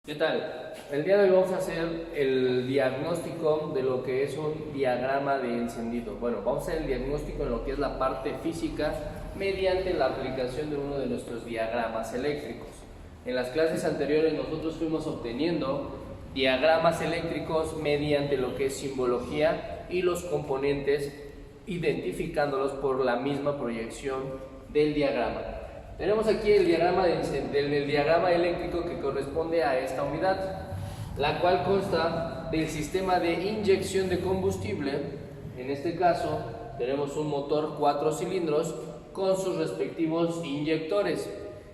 ¿Qué tal? El día de hoy vamos a hacer el diagnóstico de lo que es un diagrama de encendido. Bueno, vamos a hacer el diagnóstico en lo que es la parte física mediante la aplicación de uno de nuestros diagramas eléctricos. En las clases anteriores nosotros fuimos obteniendo diagramas eléctricos mediante lo que es simbología y los componentes identificándolos por la misma proyección del diagrama. Tenemos aquí el diagrama, del diagrama eléctrico que corresponde a esta unidad, la cual consta del sistema de inyección de combustible. En este caso tenemos un motor 4 cilindros con sus respectivos inyectores.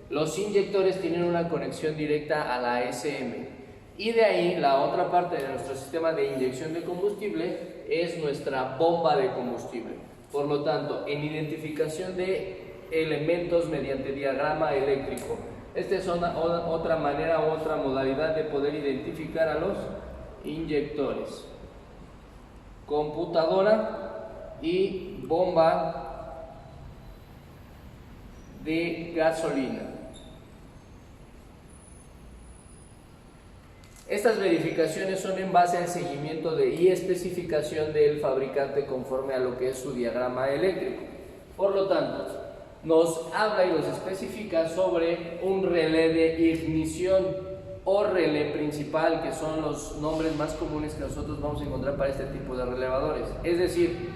Los inyectores tienen una conexión directa a la SM y de ahí la otra parte de nuestro sistema de inyección de combustible es nuestra bomba de combustible. Por lo tanto, en identificación de elementos mediante diagrama eléctrico, esta es otra manera u otra modalidad de poder identificar a los inyectores, computadora y bomba de gasolina. Estas verificaciones son en base al seguimiento y especificación del fabricante conforme a lo que es su diagrama eléctrico. Por lo tanto, nos habla y nos especifica sobre un relé de ignición o relé principal, que son los nombres más comunes que nosotros vamos a encontrar para este tipo de relevadores. Es decir,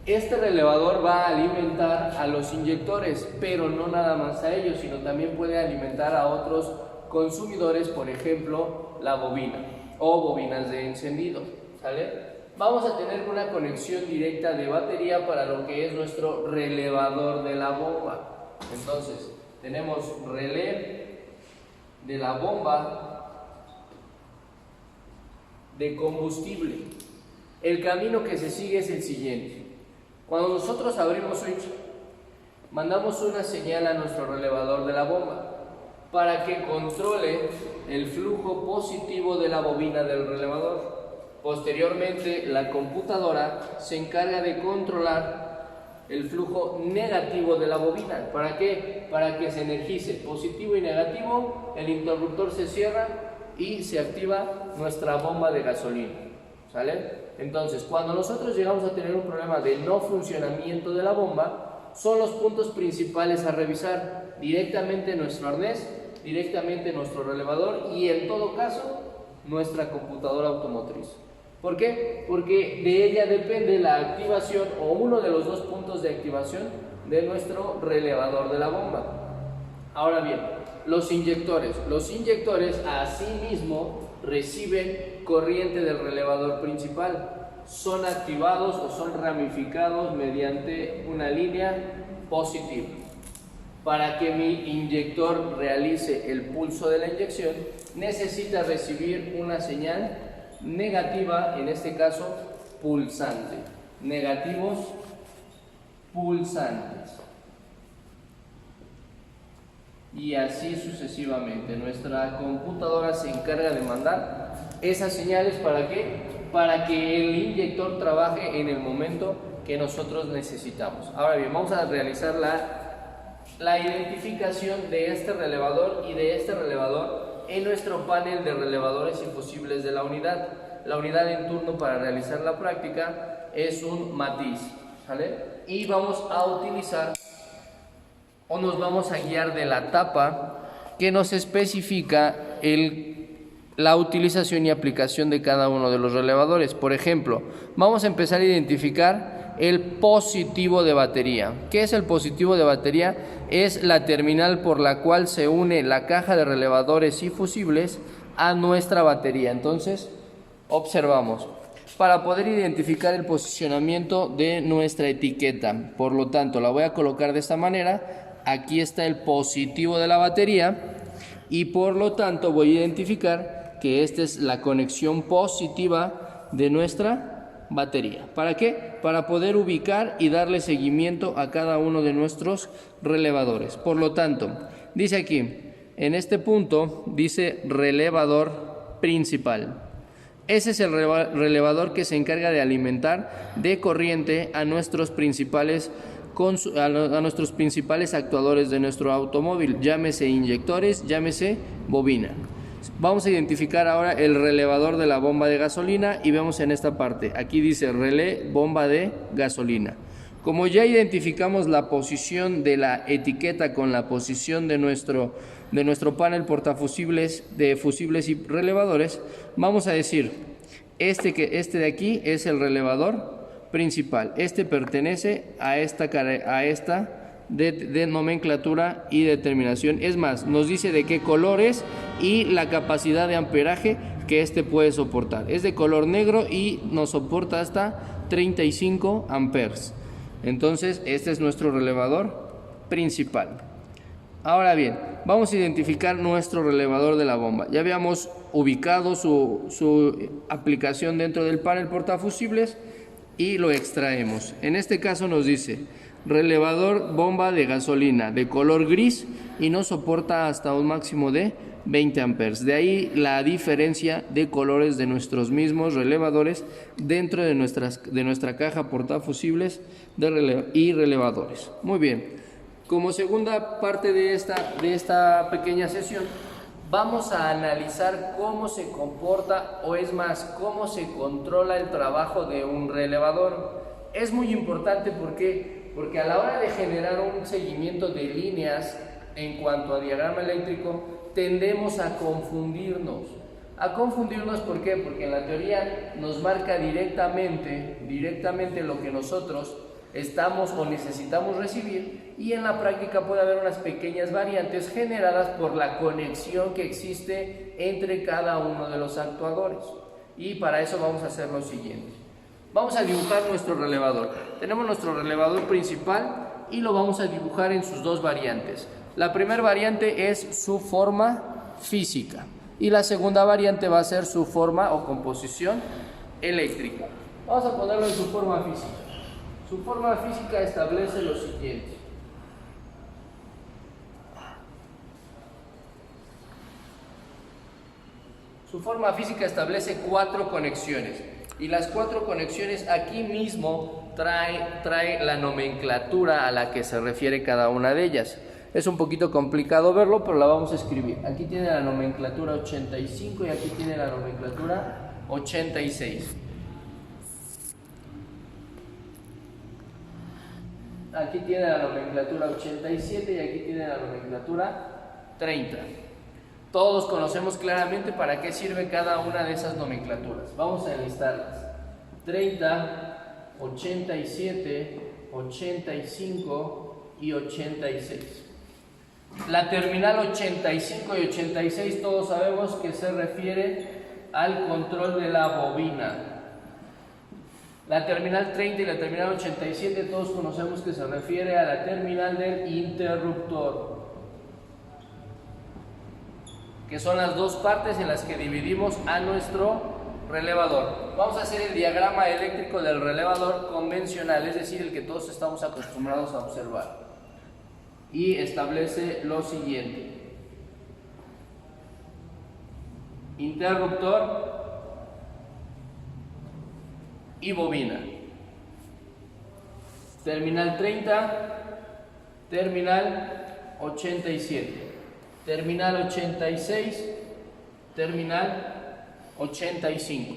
este relevador va a alimentar a los inyectores, pero no nada más a ellos, sino también puede alimentar a otros consumidores, por ejemplo, la bobina o bobinas de encendido, ¿sale? Vamos a tener una conexión directa de batería para lo que es nuestro relevador de la bomba. Entonces, tenemos relé de la bomba de combustible. El camino que se sigue es el siguiente. Cuando nosotros abrimos switch, mandamos una señal a nuestro relevador de la bomba para que controle el flujo positivo de la bobina del relevador. Posteriormente, la computadora se encarga de controlar el flujo negativo de la bobina. ¿Para qué? Para que se energice positivo y negativo, el interruptor se cierra y se activa nuestra bomba de gasolina, ¿sale? Entonces, cuando nosotros llegamos a tener un problema de no funcionamiento de la bomba, son los puntos principales a revisar: directamente nuestro arnés, directamente nuestro relevador y, en todo caso, nuestra computadora automotriz. ¿Por qué? Porque de ella depende la activación o uno de los dos puntos de activación de nuestro relevador de la bomba. Ahora bien, los inyectores asimismo reciben corriente del relevador principal. Son activados o son ramificados mediante una línea positiva. Para que mi inyector realice el pulso de la inyección, necesita recibir una señal negativa, en este caso pulsante. Negativos pulsantes. Y así sucesivamente. Nuestra computadora se encarga de mandar esas señales. ¿Para qué? Para que el inyector trabaje en el momento que nosotros necesitamos. Ahora bien, vamos a realizar la identificación de este relevador y de este relevador en nuestro panel de relevadores y fusibles de la unidad. La unidad en turno para realizar la práctica es un matiz, ¿sale? Y vamos a utilizar o nos vamos a guiar de la tapa que nos especifica la utilización y aplicación de cada uno de los relevadores. Por ejemplo, vamos a empezar a identificar el positivo de batería. ¿Qué es el positivo de batería? Es la terminal por la cual se une la caja de relevadores y fusibles a nuestra batería. Entonces, observamos, para poder identificar el posicionamiento de nuestra etiqueta. Por lo tanto, la voy a colocar de esta manera. Aquí está el positivo de la batería y por lo tanto voy a identificar que esta es la conexión positiva de nuestra batería. ¿Para qué? Para poder ubicar y darle seguimiento a cada uno de nuestros relevadores. Por lo tanto, dice aquí, en este punto, dice relevador principal. Ese es el relevador que se encarga de alimentar de corriente a nuestros principales actuadores de nuestro automóvil, llámese inyectores, llámese bobina. Vamos a identificar ahora el relevador de la bomba de gasolina y vemos en esta parte, aquí dice relé bomba de gasolina. Como ya identificamos la posición de la etiqueta con la posición de nuestro panel portafusibles de fusibles y relevadores, vamos a decir, este de aquí es el relevador principal, este pertenece a esta de nomenclatura y determinación. Es más, nos dice de qué color es y la capacidad de amperaje que este puede soportar. Es de color negro y nos soporta hasta 35 amperes. Entonces, este es nuestro relevador principal. Ahora bien, vamos a identificar nuestro relevador de la bomba. Ya habíamos ubicado su aplicación dentro del panel portafusibles y lo extraemos. En este caso nos dice relevador bomba de gasolina de color gris y nos soporta hasta un máximo de 20 amperes. De ahí la diferencia de colores de nuestros mismos relevadores dentro de nuestra caja portafusibles y relevadores. Muy bien, como segunda parte de esta pequeña sesión, vamos a analizar cómo se comporta, o es más, cómo se controla el trabajo de un relevador. Es muy importante porque a la hora de generar un seguimiento de líneas en cuanto a diagrama eléctrico, tendemos a confundirnos. ¿Por qué? Porque en la teoría nos marca directamente lo que nosotros estamos o necesitamos recibir, y en la práctica puede haber unas pequeñas variantes generadas por la conexión que existe entre cada uno de los actuadores. Y para eso vamos a hacer lo siguiente. Vamos a dibujar nuestro relevador. Tenemos nuestro relevador principal y lo vamos a dibujar en sus dos variantes. La primera variante es su forma física y la segunda variante va a ser su forma o composición eléctrica. Vamos a ponerlo en su forma física. Su forma física establece lo siguiente. Su forma física establece 4 conexiones y las 4 conexiones aquí mismo trae la nomenclatura a la que se refiere cada una de ellas. Es un poquito complicado verlo, pero la vamos a escribir. Aquí tiene la nomenclatura 85 y aquí tiene la nomenclatura 86. Aquí tiene la nomenclatura 87 y aquí tiene la nomenclatura 30. Todos conocemos claramente para qué sirve cada una de esas nomenclaturas. Vamos a enlistarlas. 30, 87, 85 y 86. La terminal 85 y 86 todos sabemos que se refiere al control de la bobina. La terminal 30 y la terminal 87 todos conocemos que se refiere a la terminal del interruptor, que son las dos partes en las que dividimos a nuestro relevador. Vamos a hacer el diagrama eléctrico del relevador convencional, es decir, el que todos estamos acostumbrados a observar. Y establece lo siguiente: interruptor y bobina. Terminal 30, terminal 87, terminal 86, terminal 85.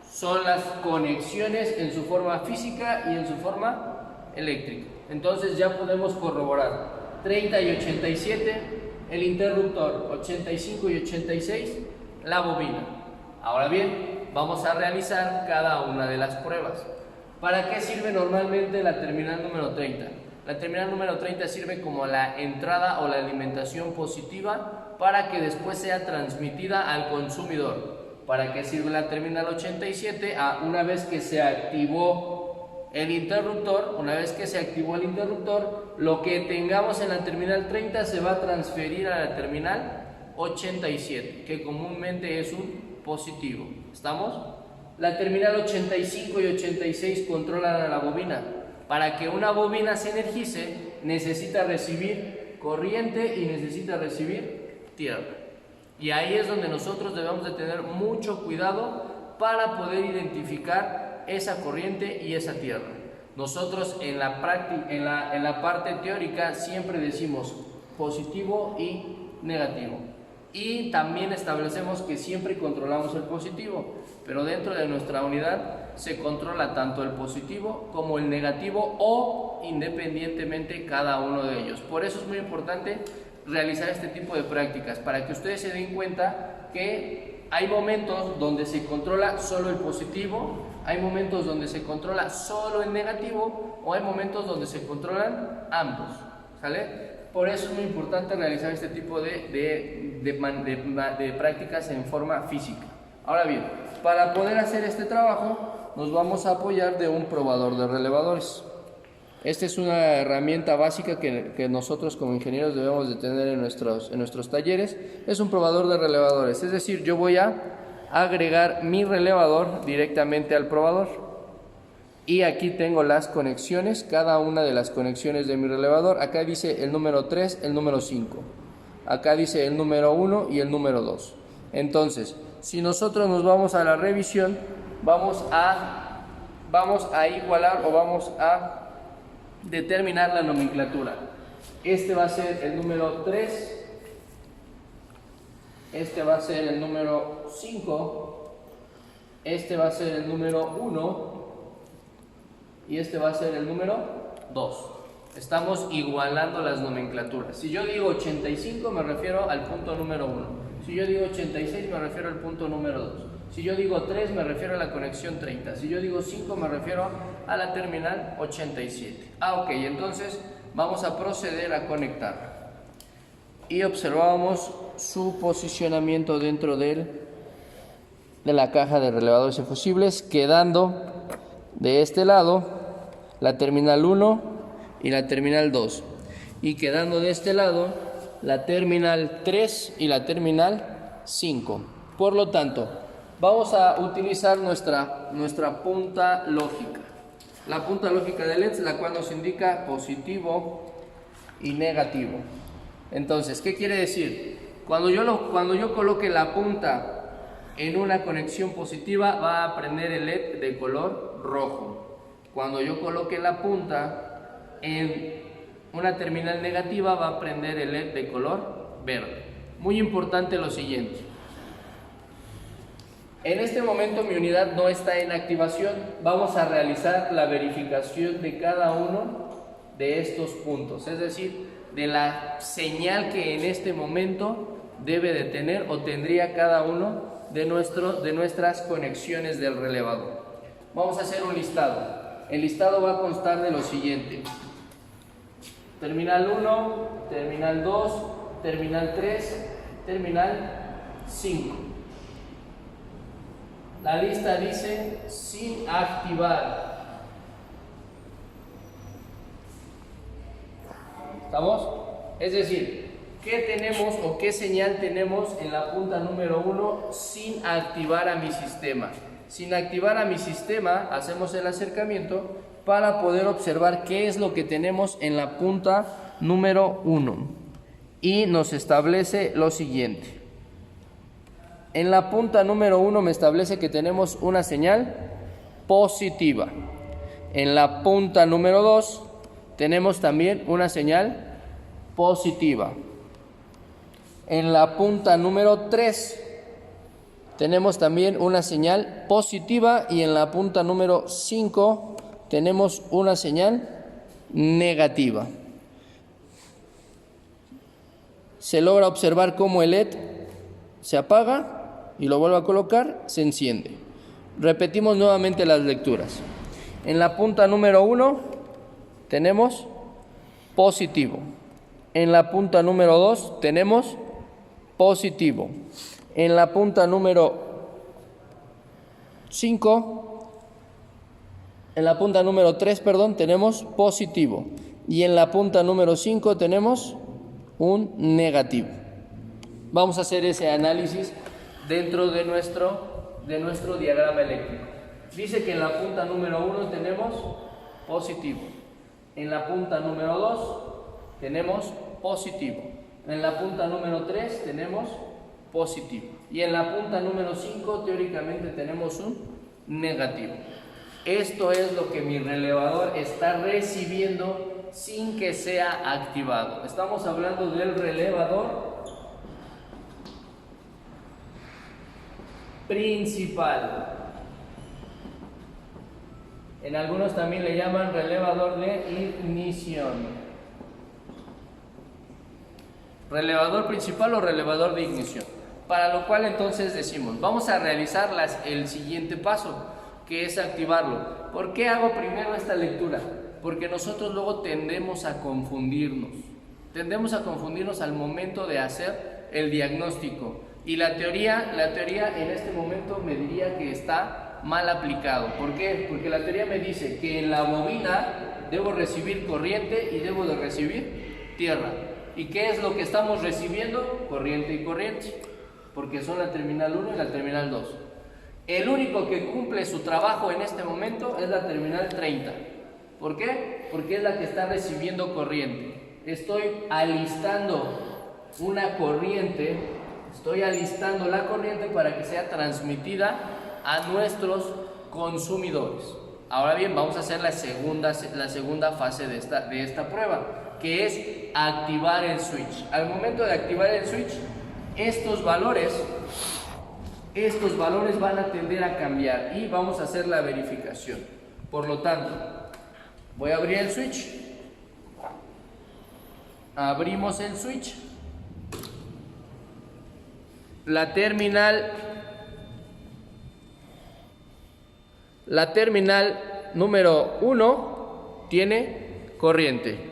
Son las conexiones en su forma física y en su forma eléctrica. Entonces ya podemos corroborar 30 y 87, el interruptor, 85 y 86, la bobina. Ahora bien, vamos a realizar cada una de las pruebas. ¿Para qué sirve normalmente la terminal número 30? La terminal número 30 sirve como la entrada o la alimentación positiva para que después sea transmitida al consumidor. ¿Para qué sirve la terminal 87? Una vez que se activó el interruptor, lo que tengamos en la terminal 30 se va a transferir a la terminal 87, que comúnmente es un positivo. ¿Estamos? La terminal 85 y 86 controlan a la bobina. Para que una bobina se energice, necesita recibir corriente y necesita recibir tierra. Y ahí es donde nosotros debemos de tener mucho cuidado para poder identificar esa corriente y esa tierra. Nosotros en la parte teórica siempre decimos positivo y negativo. Y también establecemos que siempre controlamos el positivo, pero dentro de nuestra unidad se controla tanto el positivo como el negativo o independientemente cada uno de ellos. Por eso es muy importante realizar este tipo de prácticas, para que ustedes se den cuenta que hay momentos donde se controla solo el positivo, hay momentos donde se controla solo el negativo o hay momentos donde se controlan ambos, ¿sale? Por eso es muy importante realizar este tipo de prácticas en forma física. Ahora bien, para poder hacer este trabajo nos vamos a apoyar de un probador de relevadores. Esta es una herramienta básica que nosotros como ingenieros debemos de tener en nuestros talleres. Es un probador de relevadores, es decir, yo voy a agregar mi relevador directamente al probador. Y aquí tengo las conexiones, cada una de las conexiones de mi relevador. Acá dice el número 3, el número 5. Acá dice el número 1 y el número 2. Entonces, si nosotros nos vamos a la revisión, vamos a igualar o vamos a determinar la nomenclatura. Este va a ser el número 3. Este va a ser el número 5. Este va a ser el número 1. Y este va a ser el número 2. Estamos igualando las nomenclaturas. Si yo digo 85 me refiero al punto número 1. Si yo digo 86 me refiero al punto número 2. Si yo digo 3 me refiero a la conexión 30. Si yo digo 5 me refiero a la terminal 87. Ok, entonces vamos a proceder a conectar. Y observamos su posicionamiento dentro de la caja de relevadores y fusibles, quedando de este lado la terminal 1 y la terminal 2 y quedando de este lado la terminal 3 y la terminal 5. Por lo tanto, vamos a utilizar nuestra punta lógica. La punta lógica de LEDs, la cual nos indica positivo y negativo. Entonces, ¿qué quiere decir? Cuando yo coloque la punta en una conexión positiva, va a prender el LED de color rojo. Cuando yo coloque la punta en una terminal negativa, va a prender el LED de color verde. Muy importante lo siguiente. En este momento mi unidad no está en activación. Vamos a realizar la verificación de cada uno de estos puntos, es decir, de la señal que en este momento debe de tener o tendría cada uno de nuestras conexiones del relevador. Vamos a hacer un listado. El listado va a constar de lo siguiente: terminal 1, terminal 2, terminal 3, terminal 5. La lista dice sin activar. ¿Estamos? Es decir, ¿qué tenemos o qué señal tenemos en la punta número 1 sin activar a mi sistema? Sin activar a mi sistema, hacemos el acercamiento para poder observar qué es lo que tenemos en la punta número 1. Y nos establece lo siguiente. En la punta número 1 me establece que tenemos una señal positiva. En la punta número 2 tenemos también una señal positiva. En la punta número 3 tenemos también una señal positiva y en la punta número 5 tenemos una señal negativa. Se logra observar cómo el LED se apaga y lo vuelvo a colocar, se enciende. Repetimos nuevamente las lecturas. En la punta número 1 tenemos positivo. En la punta número 2 tenemos positivo. En la punta número 5, en la punta número 3, tenemos positivo. Y en la punta número 5 tenemos un negativo. Vamos a hacer ese análisis dentro de nuestro diagrama eléctrico. Dice que en la punta número 1 tenemos positivo. En la punta número 2 tenemos positivo. En la punta número 3 tenemos positivo. Y en la punta número 5 teóricamente tenemos un negativo. Esto es lo que mi relevador está recibiendo sin que sea activado. Estamos hablando del relevador principal. En algunos también le llaman relevador de ignición. Relevador principal o relevador de ignición. Para lo cual entonces decimos, vamos a realizar el siguiente paso, que es activarlo. ¿Por qué hago primero esta lectura? Porque nosotros luego tendemos a confundirnos. Tendemos a confundirnos al momento de hacer el diagnóstico. Y la teoría en este momento me diría que está mal aplicado. ¿Por qué? Porque la teoría me dice que en la bobina debo recibir corriente y debo de recibir tierra. ¿Y qué es lo que estamos recibiendo? Corriente y corriente, porque son la terminal 1 y la terminal 2. El único que cumple su trabajo en este momento es la terminal 30. ¿Por qué? Porque es la que está recibiendo corriente. Estoy alistando una corriente, estoy alistando la corriente para que sea transmitida a nuestros consumidores. Ahora bien, vamos a hacer la segunda fase de esta prueba, que es activar el switch. Al momento de activar el switch, estos valores van a tender a cambiar y vamos a hacer la verificación. Por lo tanto, voy a abrir el switch. Abrimos el switch. La terminal número 1 tiene corriente.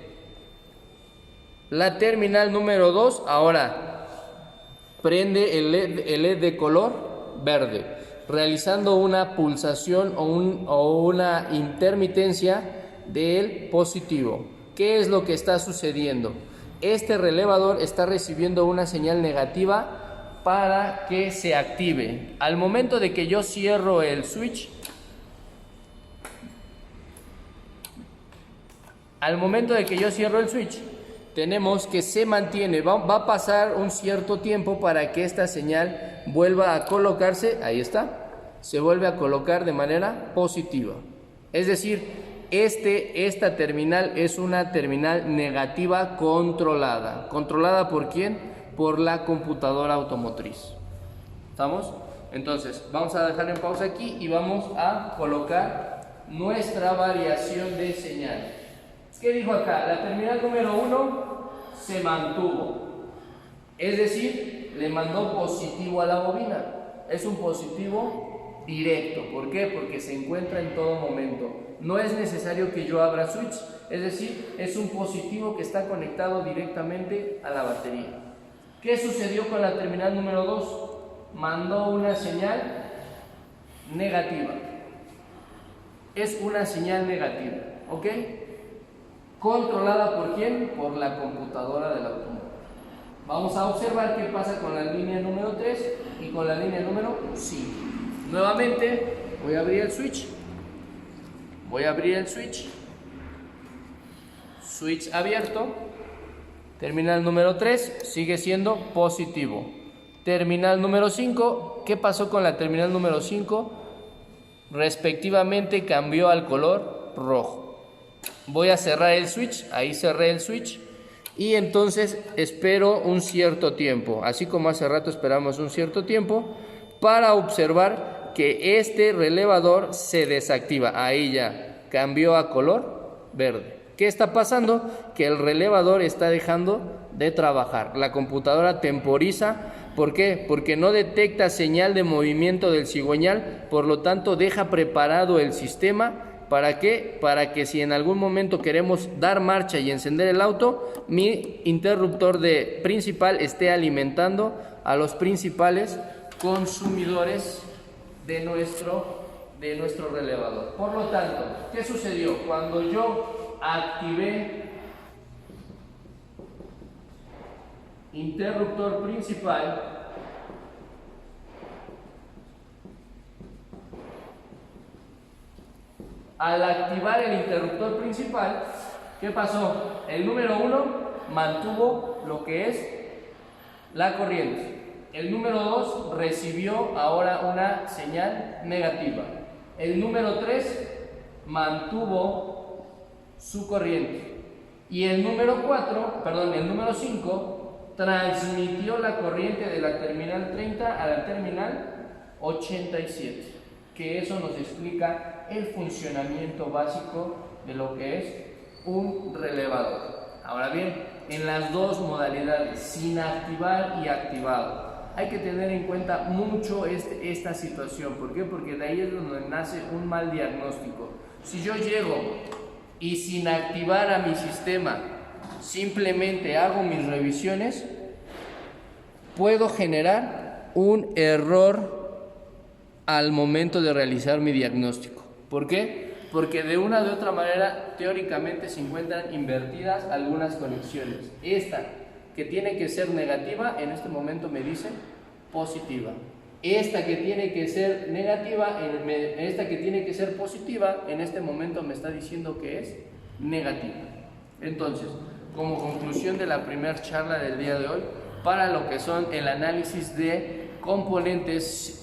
La terminal número 2 ahora prende el LED de color verde, realizando una pulsación o una intermitencia del positivo. ¿Qué es lo que está sucediendo? Este relevador está recibiendo una señal negativa para que se active. Al momento de que yo cierro el switch, tenemos que se mantiene, va a pasar un cierto tiempo para que esta señal vuelva a colocarse, ahí está, se vuelve a colocar de manera positiva. Es decir, esta terminal es una terminal negativa controlada. ¿Controlada por quién? Por la computadora automotriz. ¿Estamos? Entonces, vamos a dejar en pausa aquí y vamos a colocar nuestra variación de señal. ¿Qué dijo acá? La terminal número 1 se mantuvo. Es decir, le mandó positivo a la bobina. Es un positivo directo. ¿Por qué? Porque se encuentra en todo momento. No es necesario que yo abra switch. Es decir, es un positivo que está conectado directamente a la batería. ¿Qué sucedió con la terminal número 2? Mandó una señal negativa. Es una señal negativa. ¿Ok? ¿Controlada por quién? Por la computadora del automóvil. Vamos a observar qué pasa con la línea número 3 y con la línea número 5. Nuevamente voy a abrir el switch. Switch abierto. Terminal número 3 sigue siendo positivo. Terminal número 5, ¿qué pasó con la terminal número 5? Respectivamente cambió al color rojo. Voy a cerrar el switch, ahí cerré el switch y entonces espero un cierto tiempo, así como hace rato esperamos un cierto tiempo para observar que este relevador se desactiva. Ahí ya cambió a color verde. ¿Qué está pasando? Que el relevador está dejando de trabajar. La computadora temporiza. ¿Por qué? Porque no detecta señal de movimiento del cigüeñal, por lo tanto deja preparado el sistema. ¿Para qué? Para que si en algún momento queremos dar marcha y encender el auto, mi interruptor principal esté alimentando a los principales consumidores de nuestro relevador. Por lo tanto, ¿qué sucedió? Cuando yo activé interruptor principal, al activar el interruptor principal, ¿qué pasó? El número 1 mantuvo lo que es la corriente. El número 2 recibió ahora una señal negativa. El número 3 mantuvo su corriente. Y el número 5 transmitió la corriente de la terminal 30 a la terminal 87, que eso nos explica el funcionamiento básico de lo que es un relevador. Ahora bien, en las dos modalidades, sin activar y activado, hay que tener en cuenta mucho esta situación. ¿Por qué? Porque de ahí es donde nace un mal diagnóstico. Si yo llego y sin activar a mi sistema simplemente hago mis revisiones, puedo generar un error al momento de realizar mi diagnóstico. ¿Por qué? Porque de una u otra manera teóricamente se encuentran invertidas algunas conexiones. Esta que tiene que ser negativa en este momento me dice positiva. Esta que tiene que ser negativa, esta que tiene que ser positiva en este momento me está diciendo que es negativa. Entonces, como conclusión de la primera charla del día de hoy, para lo que son el análisis de componentes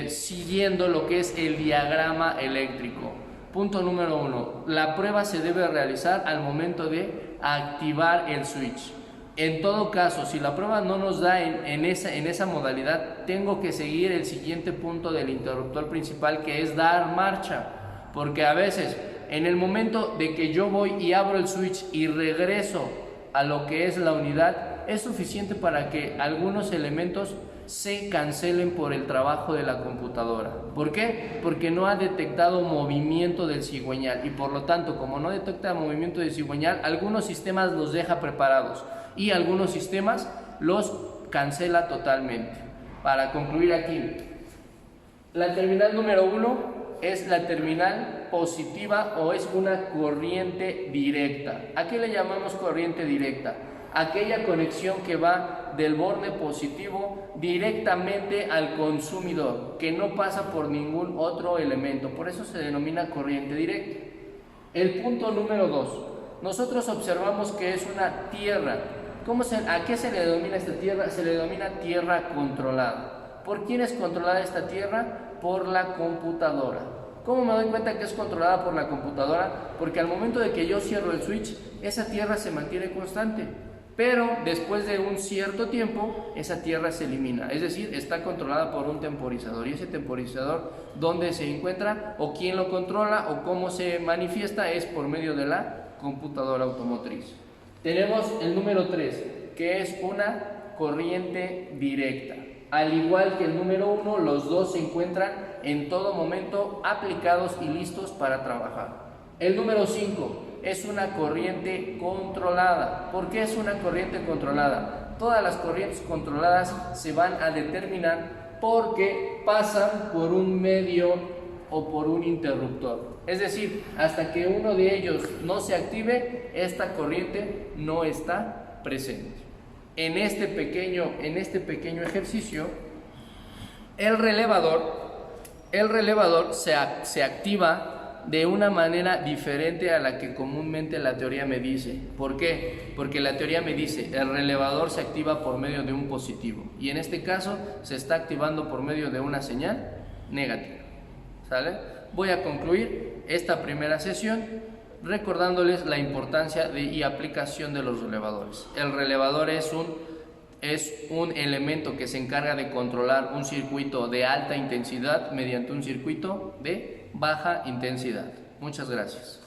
siguiendo lo que es el diagrama eléctrico. Punto número 1, la prueba se debe realizar al momento de activar el switch. En todo caso, si la prueba no nos da en esa modalidad, tengo que seguir el siguiente punto del interruptor principal, que es dar marcha, porque a veces en el momento de que yo voy y abro el switch y regreso a lo que es la unidad, es suficiente para que algunos elementos se cancelen por el trabajo de la computadora. ¿Por qué? Porque no ha detectado movimiento del cigüeñal, y por lo tanto, como no detecta movimiento del cigüeñal, algunos sistemas los deja preparados y algunos sistemas los cancela totalmente. Para concluir aquí, la terminal número 1 es la terminal positiva o es una corriente directa. ¿A qué le llamamos corriente directa? Aquella conexión que va del borde positivo directamente al consumidor, que no pasa por ningún otro elemento. Por eso se denomina corriente directa. El punto número 2. Nosotros observamos que es una tierra. ¿A qué se le denomina esta tierra? Se le denomina tierra controlada. ¿Por quién es controlada esta tierra? Por la computadora. ¿Cómo me doy cuenta que es controlada por la computadora? Porque al momento de que yo cierro el switch, esa tierra se mantiene constante. Pero después de un cierto tiempo, esa tierra se elimina. Es decir, está controlada por un temporizador. Y ese temporizador, ¿dónde se encuentra? O quién lo controla o cómo se manifiesta, es por medio de la computadora automotriz. Tenemos el número 3, que es una corriente directa. Al igual que el número 1, los dos se encuentran en todo momento aplicados y listos para trabajar. El número 5 es una corriente controlada. ¿Por qué es una corriente controlada? Todas las corrientes controladas se van a determinar porque pasan por un medio o por un interruptor. Es decir, hasta que uno de ellos no se active, esta corriente no está presente. En este pequeño ejercicio, el relevador se activa de una manera diferente a la que comúnmente la teoría me dice. ¿Por qué? Porque la teoría me dice el relevador se activa por medio de un positivo, y en este caso se está activando por medio de una señal negativa. ¿Sale? Voy a concluir esta primera sesión recordándoles la importancia y aplicación de los relevadores. El relevador es un elemento que se encarga de controlar un circuito de alta intensidad mediante un circuito de baja intensidad. Muchas gracias.